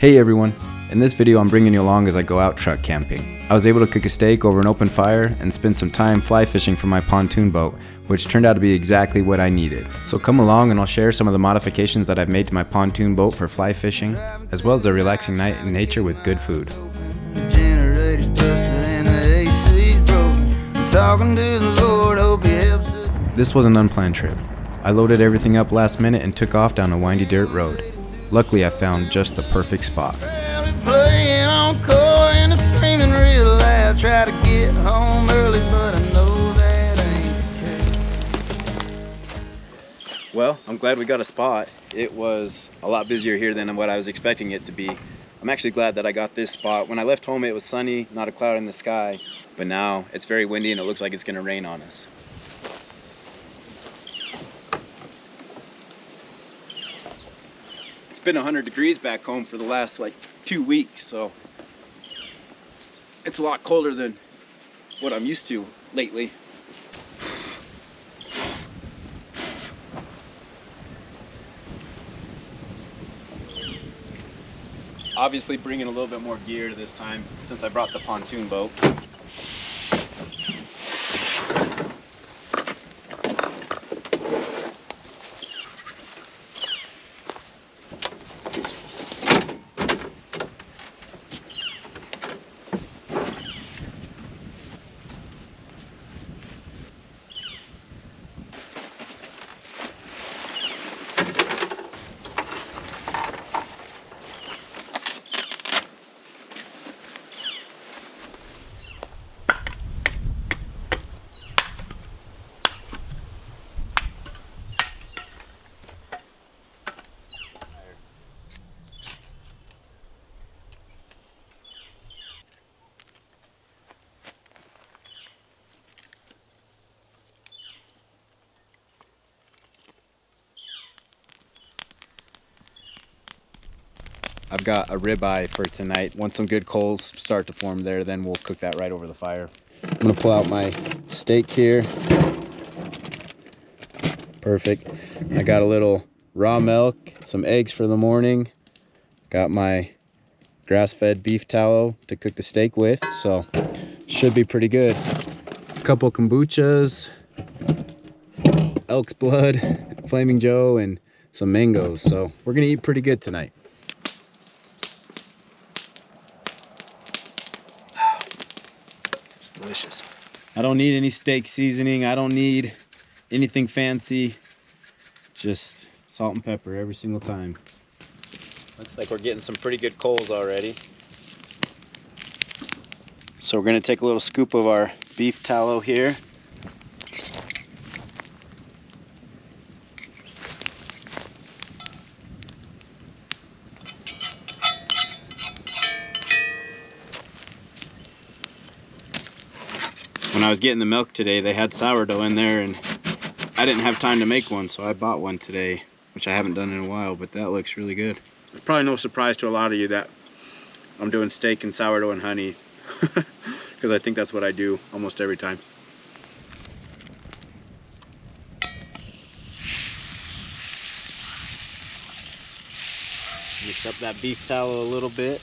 Hey everyone, in this video I'm bringing you along as I go out truck camping. I was able to cook a steak over an open fire and spend some time fly fishing for my pontoon boat, which turned out to be exactly what I needed. So come along and I'll share some of the modifications that I've made to my pontoon boat for fly fishing, as well as a relaxing night in nature with good food. This was an unplanned trip. I loaded everything up last minute and took off down a windy dirt road. Luckily, I found just the perfect spot. Well, I'm glad we got a spot. It was a lot busier here than what I was expecting it to be. I'm actually glad that I got this spot. When I left home, it was sunny, not a cloud in the sky, but now it's very windy and it looks like it's gonna rain on us. It's been 100 degrees back home for the last like 2 weeks, so it's a lot colder than what I'm used to lately. Obviously bringing a little bit more gear this time since I brought the pontoon boat. I've got a ribeye for tonight. Once some good coals start to form there, then we'll cook that right over the fire. I'm gonna pull out my steak here. Perfect. I got a little raw milk, some eggs for the morning. Got my grass-fed beef tallow to cook the steak with, so should be pretty good. A couple kombuchas, elk's blood, Flaming Joe, and some mangoes. So we're gonna eat pretty good tonight. Delicious. I don't need any steak seasoning. I don't need anything fancy. Just salt and pepper every single time. Looks like we're getting some pretty good coals already. So we're going to take a little scoop of our beef tallow here. When I was getting the milk today, they had sourdough in there and I didn't have time to make one, so I bought one today, which I haven't done in a while, but that looks really good. It's probably no surprise to a lot of you that I'm doing steak and sourdough and honey, because I think that's what I do almost every time. Mix up that beef tallow a little bit.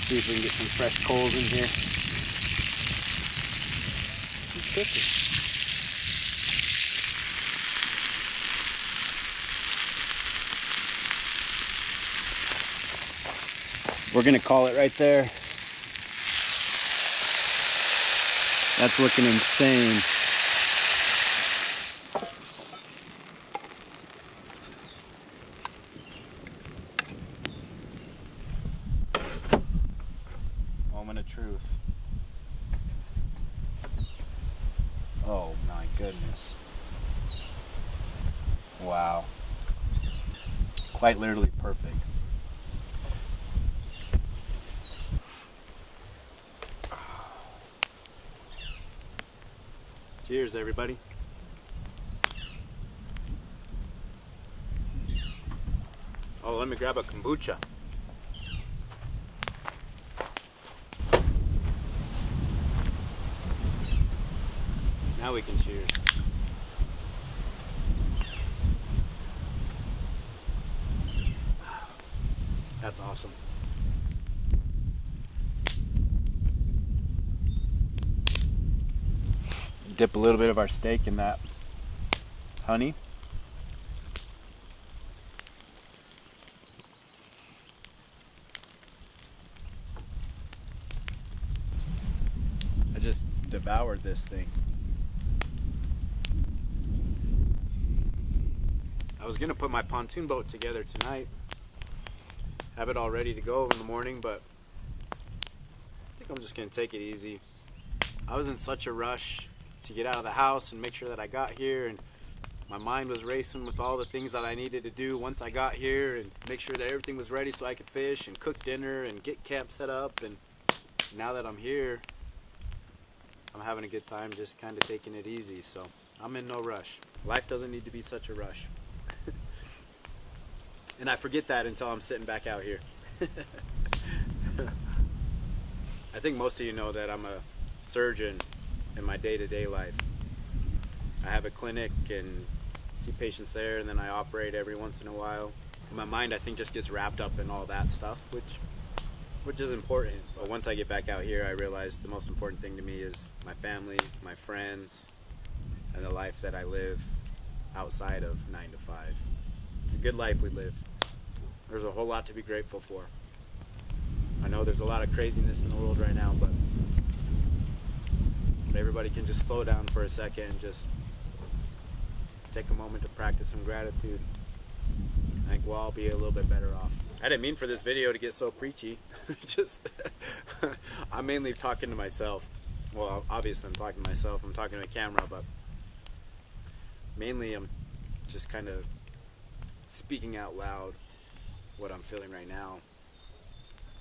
See if we can get some fresh coals in here. Keep cooking. We're gonna call it right there. That's looking insane. Moment of truth. Oh my goodness. Wow. Quite literally perfect. Cheers, everybody. Oh, let me grab a kombucha. Now we can cheers. That's awesome. Dip a little bit of our steak in that honey. I just devoured this thing. I was gonna put my pontoon boat together tonight, have it all ready to go in the morning, but I think I'm just gonna take it easy. I was in such a rush to get out of the house and make sure that I got here, and my mind was racing with all the things that I needed to do once I got here, and make sure that everything was ready so I could fish and cook dinner and get camp set up. And now that I'm here, I'm having a good time just kind of taking it easy, so I'm in no rush. Life doesn't need to be such a rush. And I forget that until I'm sitting back out here. I think most of you know that I'm a surgeon in my day-to-day life. I have a clinic and see patients there, and then I operate every once in a while. My mind, I think, just gets wrapped up in all that stuff, which is important. But once I get back out here, I realize the most important thing to me is my family, my friends, and the life that I live outside of 9 to 5. It's a good life we live. There's a whole lot to be grateful for. I know there's a lot of craziness in the world right now, but if everybody can just slow down for a second and just take a moment to practice some gratitude, I think we'll all be a little bit better off. I didn't mean for this video to get so preachy. I'm mainly talking to myself. Well, obviously I'm talking to myself. I'm talking to a camera, but mainly I'm just kind of speaking out loud what I'm feeling right now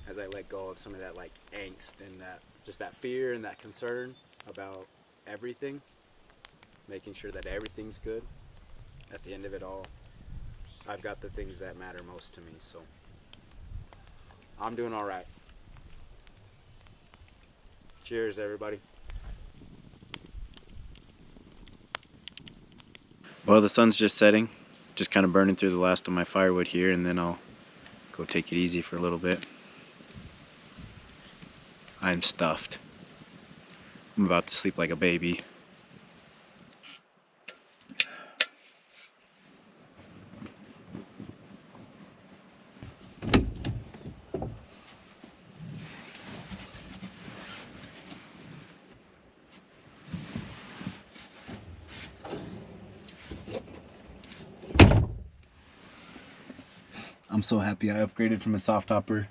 as I let go of some of that like angst and that fear and that concern about everything, making sure that everything's good. At the end of it all, I've got the things that matter most to me, so I'm doing all right. Cheers, everybody. Well, the sun's just setting, just kind of burning through the last of my firewood here, and then I'll go take it easy for a little bit. I'm stuffed. I'm about to sleep like a baby. I'm so happy I upgraded from a soft topper.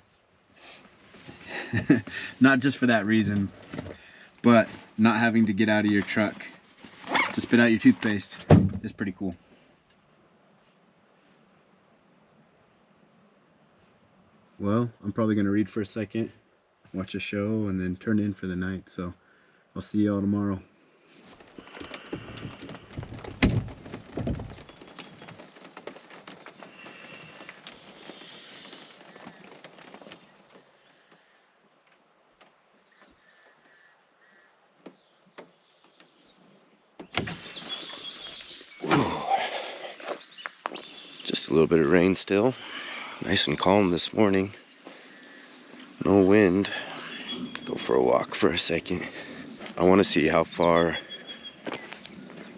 Not just for that reason, but not having to get out of your truck to spit out your toothpaste is pretty cool. Well, I'm probably gonna read for a second, watch a show, and then turn in for the night, so I'll see you all tomorrow. Just a little bit of rain still. Nice and calm this morning. No wind. Go for a walk for a second. I want to see how far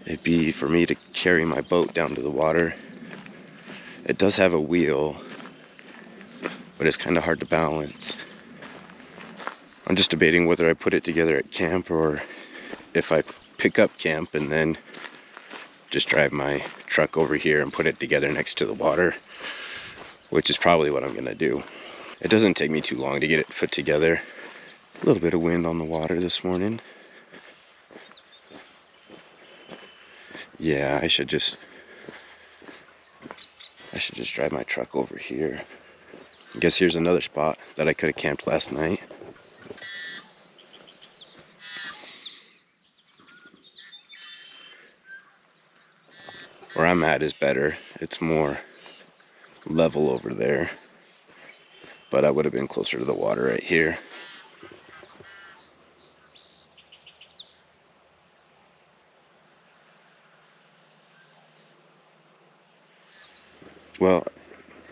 it'd be for me to carry my boat down to the water. It does have a wheel, but it's kind of hard to balance. I'm just debating whether I put it together at camp or if I pick up camp and then just drive my truck over here and put it together next to the water, which is probably what I'm gonna do. It doesn't take me too long to get it put together. A little bit of wind on the water this morning. Yeah, I should just drive my truck over here. I guess here's another spot that I could have camped last night. Where I'm at is better. It's more level over there. But I would have been closer to the water right here. Well,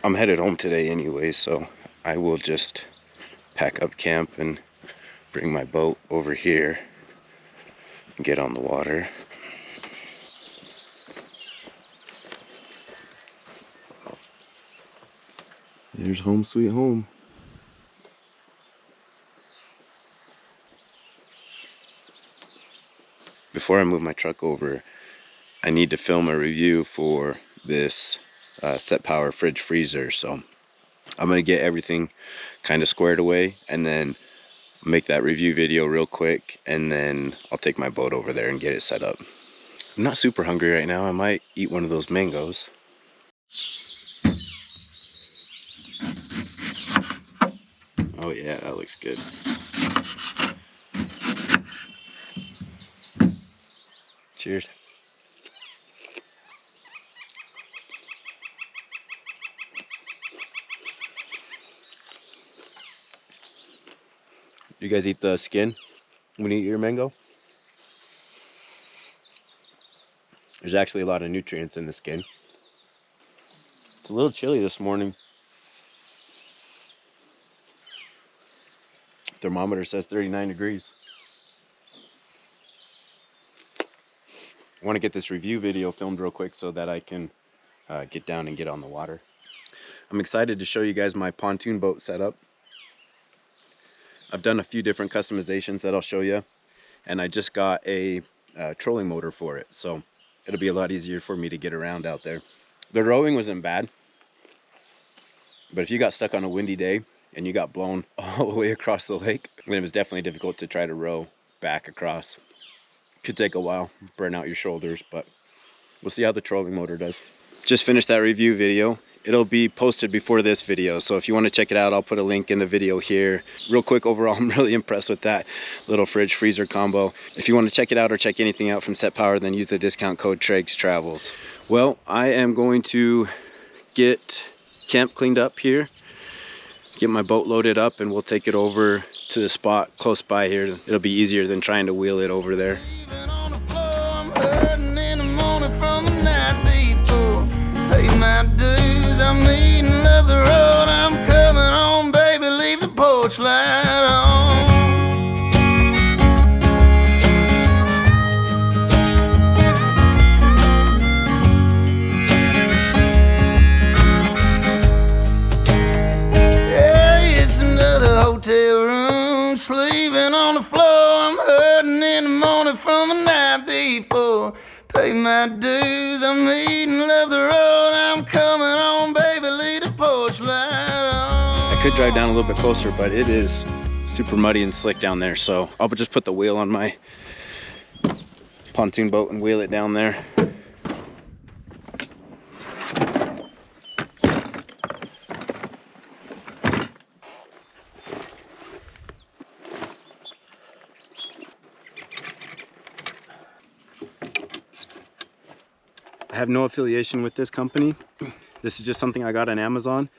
I'm headed home today anyway, so I will just pack up camp and bring my boat over here and get on the water. There's home sweet home. Before I move my truck over, I need to film a review for this Set Power fridge freezer. So I'm gonna get everything kind of squared away and then make that review video real quick, and then I'll take my boat over there and get it set up. I'm not super hungry right now. I might eat one of those mangoes. Oh yeah, that looks good. Cheers. You guys eat the skin when you eat your mango? There's actually a lot of nutrients in the skin. It's a little chilly this morning. Thermometer says 39 degrees. I want to get this review video filmed real quick so that I can get down and get on the water. I'm excited to show you guys my pontoon boat setup. I've done a few different customizations that I'll show you, and I just got a trolling motor for it, so it'll be a lot easier for me to get around out there. The rowing wasn't bad, but if you got stuck on a windy day and you got blown all the way across the lake, then it was definitely difficult to try to row back across. Could take a while, burn out your shoulders, but we'll see how the trolling motor does. Just finished that review video. It'll be posted before this video, so if you want to check it out, I'll put a link in the video here. Real quick, overall, I'm really impressed with that little fridge freezer combo. If you want to check it out or check anything out from Set Power, then use the discount code TREGSTravels. Well, I am going to get camp cleaned up here, get my boat loaded up, and we'll take it over to the spot close by here. It'll be easier than trying to wheel it over there. My dues, I'm eating, love the road, I'm coming home, baby, leave the porch light on. Yeah, it's another hotel room, sleeping on the floor, I'm hurting in the morning from the night before. Pay my dues, I'm eating, love the road, I'm coming home, baby, leave the porch light on. I could drive down a little bit closer, but it is super muddy and slick down there, so I'll just put the wheel on my pontoon boat and wheel it down there. I have no affiliation with this company. This is just something I got on Amazon,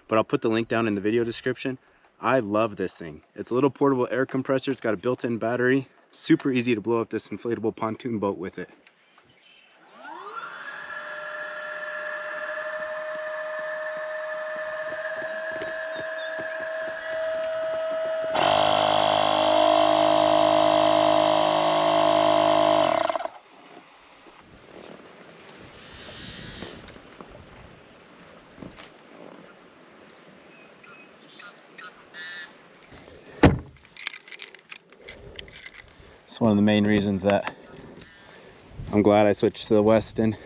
but I'll put the link down in the video description. I love this thing. It's a little portable air compressor. It's got a built-in battery. Super easy to blow up this inflatable pontoon boat with it. It's one of the main reasons that I'm glad I switched to the Westin.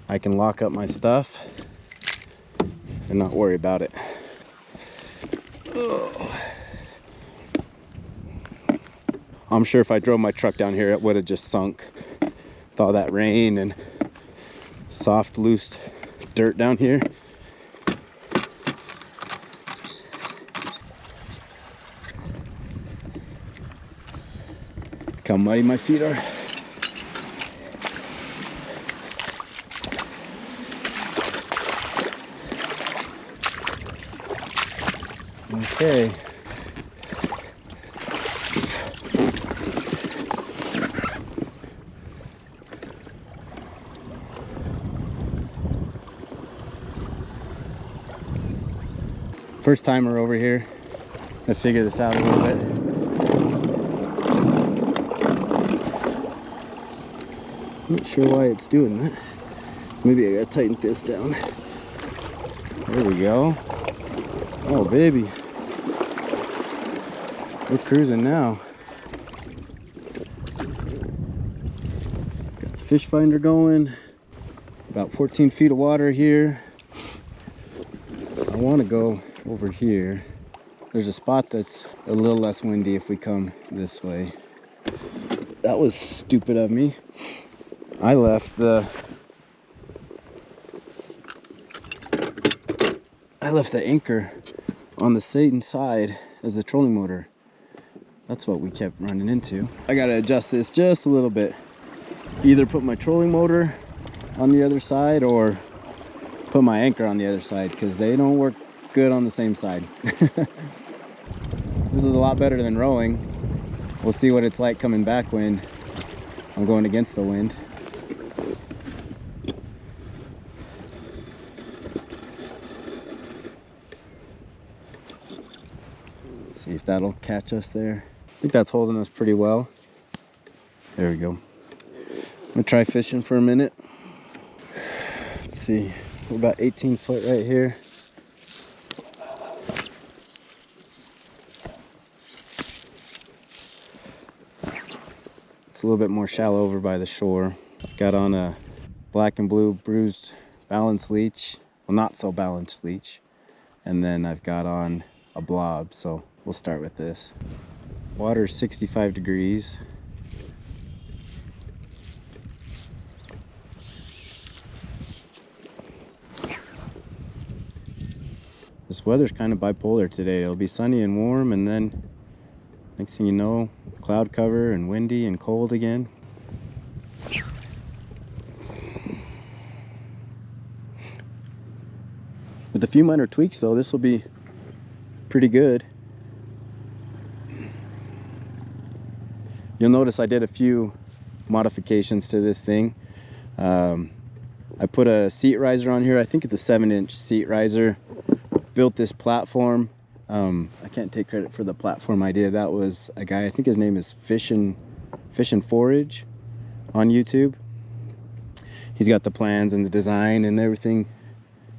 I can lock up my stuff and not worry about it. Oh. I'm sure if I drove my truck down here, it would have just sunk with all that rain and soft, loose dirt down here. Look how muddy my feet are. Okay. First timer over here. Let's figure this out a little bit. Not sure why it's doing that. Maybe I gotta tighten this down. There we go. Oh baby, we're cruising now. Got the fish finder going. About 14 feet of water here. I want to go over here. There's a spot that's a little less windy if we come this way. That was stupid of me. I left the anchor on the same side as the trolling motor. That's what we kept running into. I gotta adjust this just a little bit. Either put my trolling motor on the other side or put my anchor on the other side, because they don't work good on the same side. This is a lot better than rowing. We'll see what it's like coming back when I'm going against the wind. Let's see if that'll catch us there. I think that's holding us pretty well. There we go. I'm gonna try fishing for a minute. Let's see, we're about 18 foot right here. It's a little bit more shallow over by the shore. Got on a black and blue bruised balance leech. Well, not so balanced leech. And then I've got on a blob, so we'll start with this. Water is 65 degrees. This weather's kind of bipolar today. It'll be sunny and warm, and then next thing you know, cloud cover and windy and cold again. With a few minor tweaks though, this will be pretty good. You'll notice I did a few modifications to this thing. I put a seat riser on here. I think it's a 7-inch seat riser. Built this platform. I can't take credit for the platform idea. That was a guy, I think his name is Fish and Forage on YouTube. He's got the plans and the design and everything.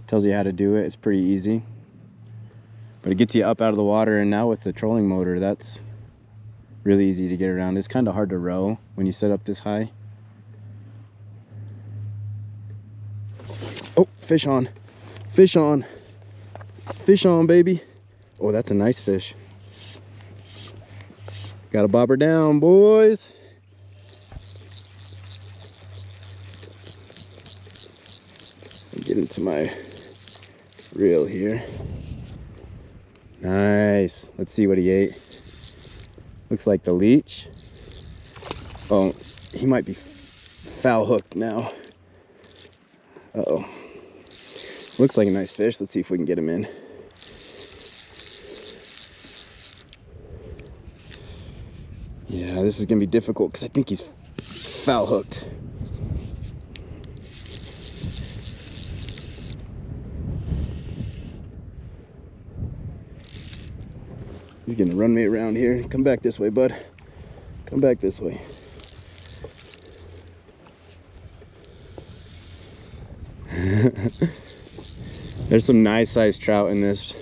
Tells you how to do it. It's pretty easy. But it gets you up out of the water, and now with the trolling motor, that's really easy to get around. It's kind of hard to row when you set up this high. Oh, fish on. Fish on. Fish on, baby. Oh, that's a nice fish. Got a bobber down, boys. Get into my reel here. Nice. Let's see what he ate. Looks like the leech. Oh, he might be foul hooked now. Uh-oh. Looks like a nice fish. Let's see if we can get him in. Yeah, this is gonna be difficult because I think he's foul hooked. He's gonna run me around here. Come back this way, bud. Come back this way. There's some nice sized trout in this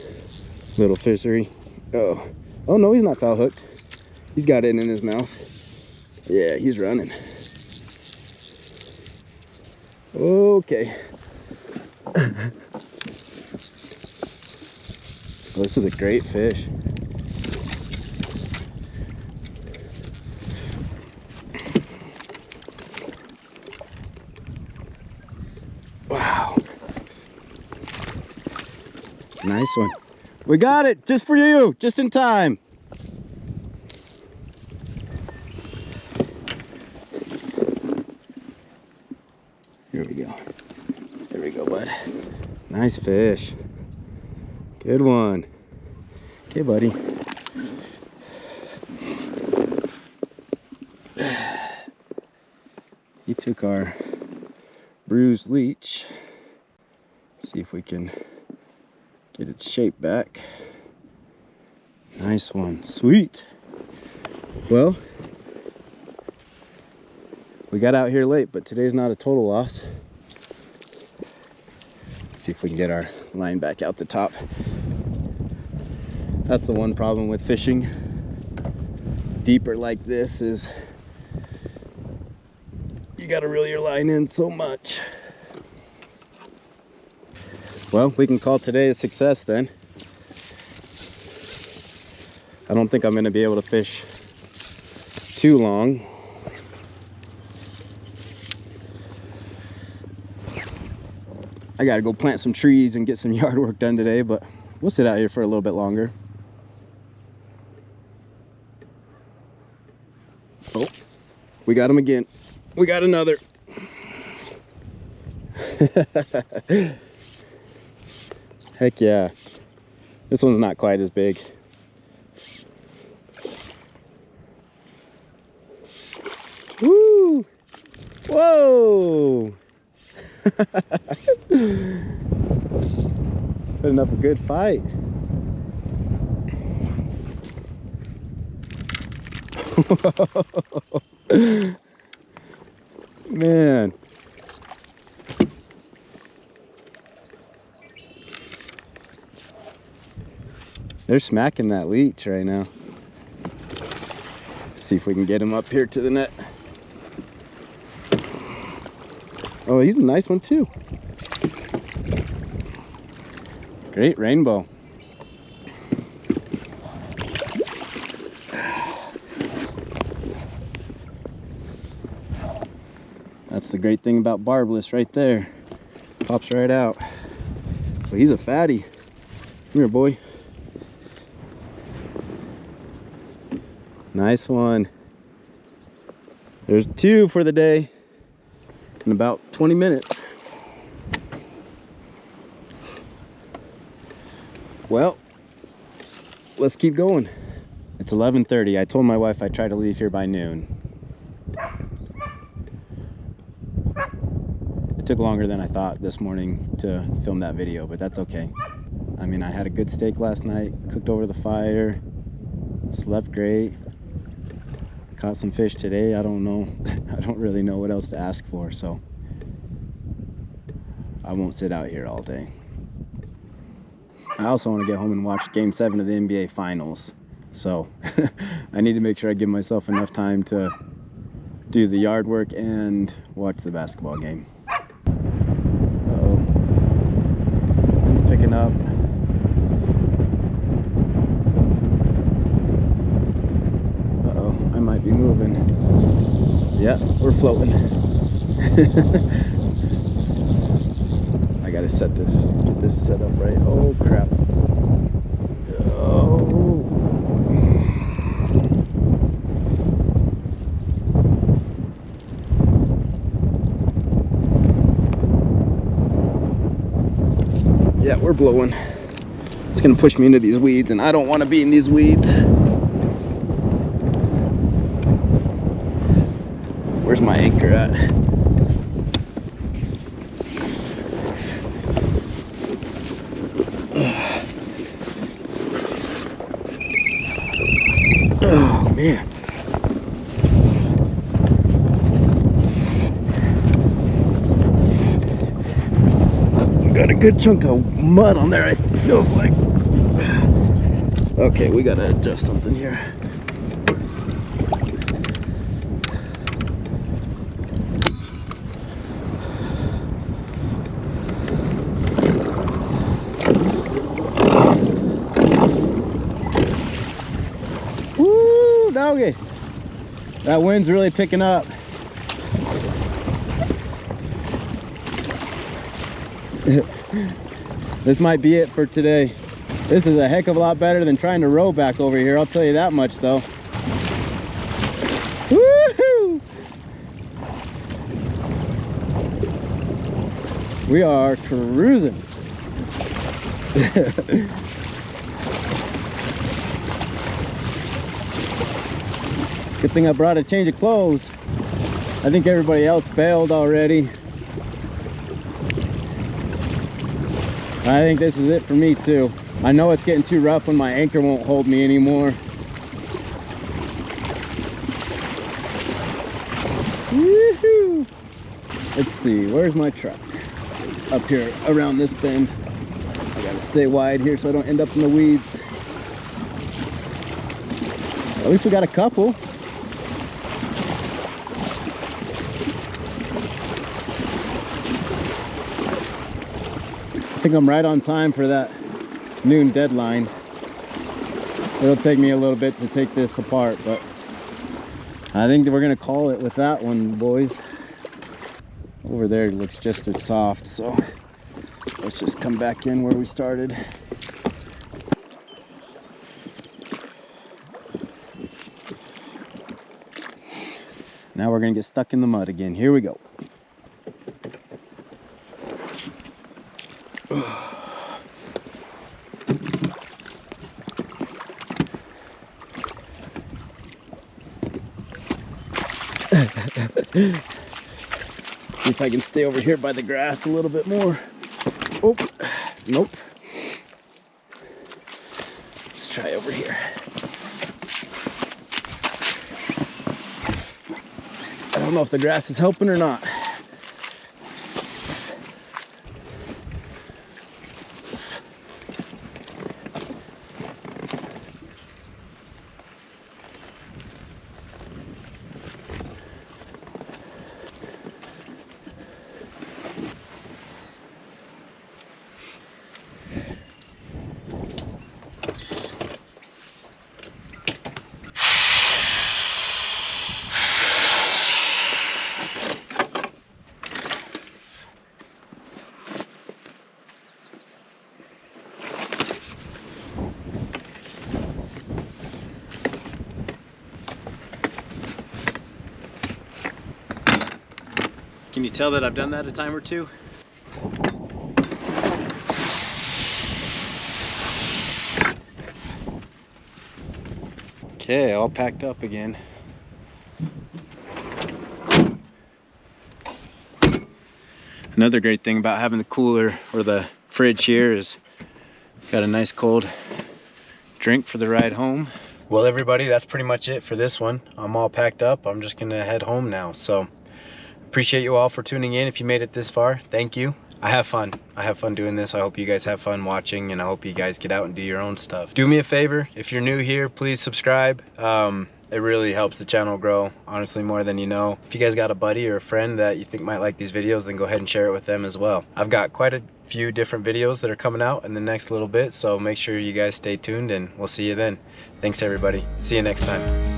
little fishery. Oh no, he's not foul hooked. He's got it in his mouth. Yeah, he's running. Okay. Well, this is a great fish. Wow. Nice one. We got it, just for you, just in time. Here we go. There we go, bud. Nice fish. Good one. Okay, buddy. He took our bruised leech. Let's see if we can Get its shape back. Nice one. Sweet. Well, we got out here late, but today's not a total loss. Let's see if we can get our line back out the top. That's the one problem with fishing deeper like this is you got to reel your line in so much. Well, we can call today a success then. I don't think I'm going to be able to fish too long. I got to go plant some trees and get some yard work done today, but we'll sit out here for a little bit longer. Oh, we got him again. We got another. Heck yeah. This one's not quite as big. Woo! Whoa! Putting up a good fight. Man. They're smacking that leech right now. Let's see if we can get him up here to the net. Oh, he's a nice one too. Great rainbow. That's the great thing about barbless right there. Pops right out. But he's a fatty. Come here, boy. Nice one. There's two for the day in about 20 minutes. Well, let's keep going. It's 11:30. I told my wife I'd try to leave here by noon. It took longer than I thought this morning to film that video, but that's okay. I mean, I had a good steak last night, cooked over the fire, slept great, caught some fish today. I don't know. I don't really know what else to ask for, so I won't sit out here all day. I also want to get home and watch Game 7 of the NBA Finals, so I need to make sure I give myself enough time to do the yard work and watch the basketball game. Uh-oh. It's picking up. Uh-oh, I might be moving. Yeah, we're floating. I gotta get this set up right. Oh crap. Oh. Yeah, we're blowing. It's gonna push me into these weeds, and I don't want to be in these weeds. Where's my anchor at? Oh man. Got a good chunk of mud on there, it feels like. Okay, we gotta adjust something here. Woo, doggy. That wind's really picking up. This might be it for today. This is a heck of a lot better than trying to row back over here, I'll tell you that much though. Woohoo! We are cruising. Good thing I brought a change of clothes. I think everybody else bailed already. I think this is it for me too. I know it's getting too rough when my anchor won't hold me anymore. Woohoo! Let's see, where's my truck? Up here around this bend. I gotta stay wide here so I don't end up in the weeds. At least we got a couple. I think I'm right on time for that noon deadline. It'll take me a little bit to take this apart, but I think that we're gonna call it with that one, boys. Over there looks just as soft, so let's just come back in where we started. Now we're gonna get stuck in the mud again. Here we go. See if I can stay over here by the grass a little bit more. Oh, nope. Let's try over here. I don't know if the grass is helping or not. Can you tell that I've done that a time or two? Okay, all packed up again. Another great thing about having the cooler or the fridge here is got a nice cold drink for the ride home. Well, everybody, that's pretty much it for this one. I'm all packed up. I'm just gonna head home now. So appreciate you all for tuning in. If you made it this far, thank you. I have fun doing this. I hope you guys have fun watching, and I hope you guys get out and do your own stuff. Do me a favor, if you're new here, please subscribe. It really helps the channel grow, honestly, more than you know. If you guys got a buddy or a friend that you think might like these videos, then go ahead and share it with them as well. I've got quite a few different videos that are coming out in the next little bit, so make sure you guys stay tuned, and we'll see you then. Thanks, everybody. See you next time.